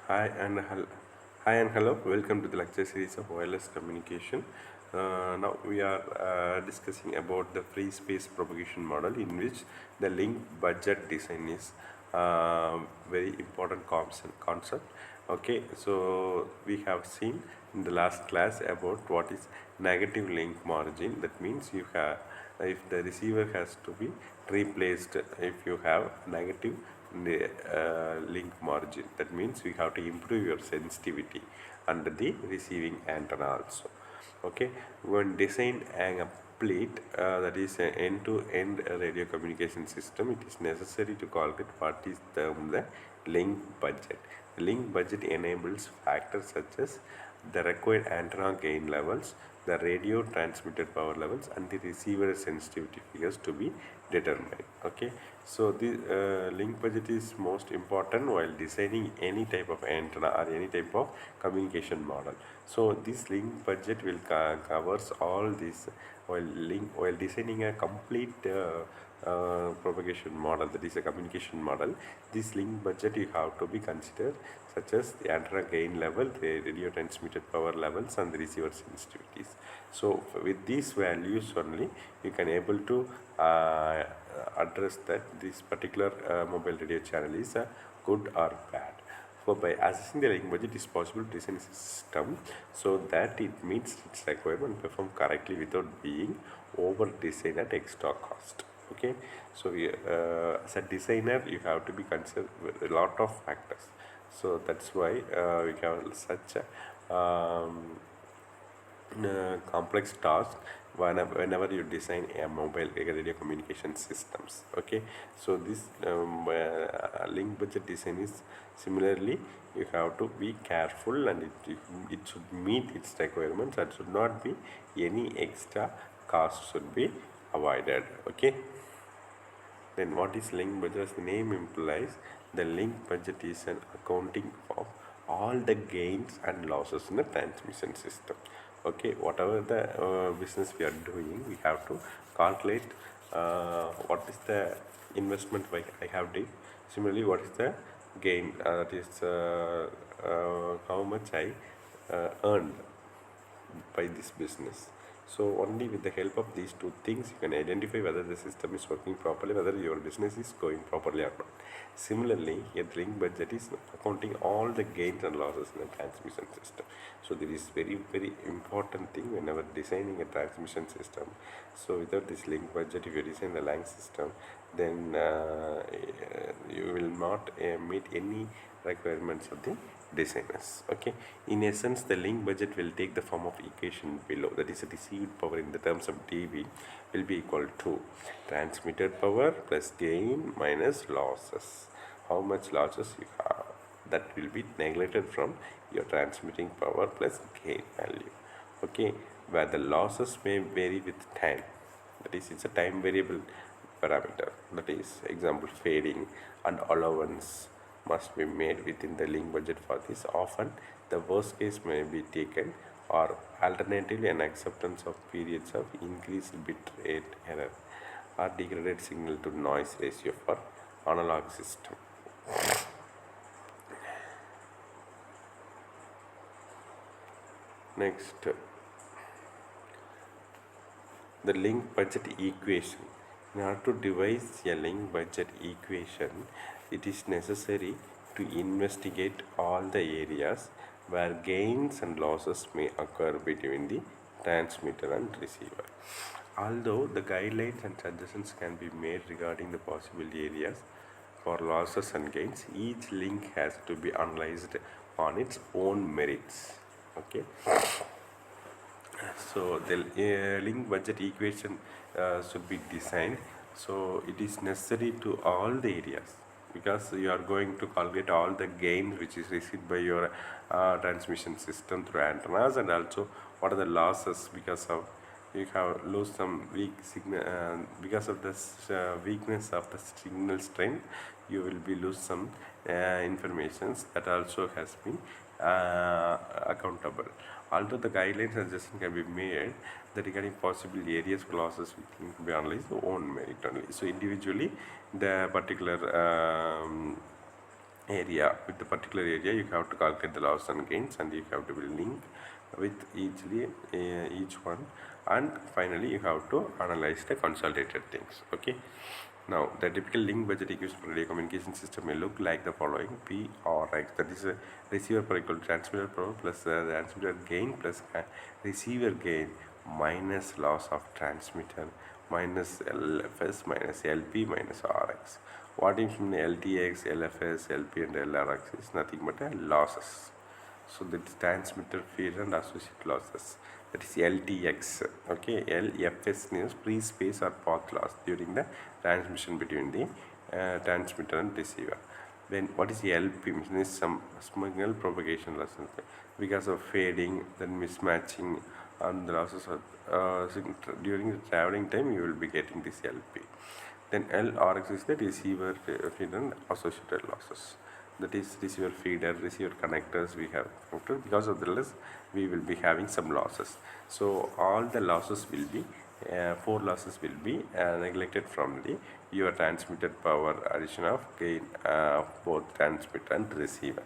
Hi and hello. Hi and hello. Welcome to the lecture series of wireless communication. Now we are discussing about the free space propagation model, in which the link budget design is very important concept. Okay, so we have seen in the last class about what is negative link margin. That means you have, if the receiver has to be replaced, if you have negative link margin, that means you have to improve your sensitivity under the receiving antenna also. Okay, when design a complete that is an end-to-end radio communication system, it is necessary to calculate what is termed the link budget. The link budget enables factors such as the required antenna gain levels, the radio transmitted power levels, and the receiver sensitivity figures to be determined. Okay, so the link budget is most important while designing any type of antenna or any type of communication model. So this link budget will covers all this while designing a complete propagation model, that is a communication model. This link budget you have to be considered, such as the antenna gain level, the radio transmitted power levels, and the receiver sensitivities. So with these values only you can able to address that this particular mobile radio channel is good or bad. So by assessing the link budget, it is possible to design a system so that it meets its requirement and perform correctly without being over designed at extra cost. Okay, so as a designer you have to be considered with a lot of factors. So that's why we have such a complex task whenever you design a mobile radio communication systems. Okay, so this link budget design is similarly, you have to be careful, and it should meet its requirements and should not be any extra cost should be avoided. Okay, then what is link budget? As the name implies, the link budget is an accounting of all the gains and losses in the transmission system. Okay, whatever the business we are doing, we have to calculate what is the investment I have did. Similarly, what is the gain? That is how much I earned by this business. So only with the help of these two things you can identify whether the system is working properly, whether your business is going properly or not. Similarly, a link budget is accounting all the gains and losses in a transmission system. So this is very important thing whenever designing a transmission system. So without this link budget, if you design the line system, then you will not meet any requirements of the designers. Okay, in essence the link budget will take the form of equation below, that is received power in the terms of dB will be equal to transmitted power plus gain minus losses. How much losses you have, that will be neglected from your transmitting power plus gain value. Okay, where the losses may vary with time, that is it's a time variable parameter, that is example fading and allowance must be made within the link budget. For this, often the worst case may be taken, or alternatively an acceptance of periods of increased bit rate error or degraded signal to noise ratio for analog system. Next, the link budget equation. In order to devise a link budget equation, it is necessary to investigate all the areas where gains and losses may occur between the transmitter and receiver. Although the guidelines and suggestions can be made regarding the possible areas for losses and gains, each link has to be analyzed on its own merits. Okay, so the link budget equation should be designed so it is necessary to all the areas, because you are going to calculate all the gain which is received by your transmission system through antennas, and also what are the losses because of you have lose some weak signal because of this weakness of the signal strength, you will be lose some informations that also has been accountable. Although the guidelines suggestion can be made that regarding possible areas for losses can be analyzed on own merit only. So individually, the particular area, with the particular area you have to calculate the loss and gains, and you have to be link with each one, and finally you have to analyze the consolidated things. Okay, now the typical link budget equation for radio communication system may look like the following: P or X, that is a receiver per equal to transmitter power plus transmitter gain plus receiver gain minus loss of transmitter minus LFS minus LP minus RX. What is LTX, LFS, LP and LRX is nothing but losses. So that is transmitter feeder and associated losses. That is LTX. Okay, LFS means free space or path loss during the transmission between the transmitter and receiver. Then what is LP means some signal propagation losses because of fading, then mismatching, and the losses of during the traveling time you will be getting this LP. Then LRX is the receiver feeder and associated losses. That is receiver feeder, receiver connectors we have connected. Because of the loss, we will be having some losses. So all the losses will be four losses will be neglected from the your transmitted power addition of gain of both transmitter and receiver.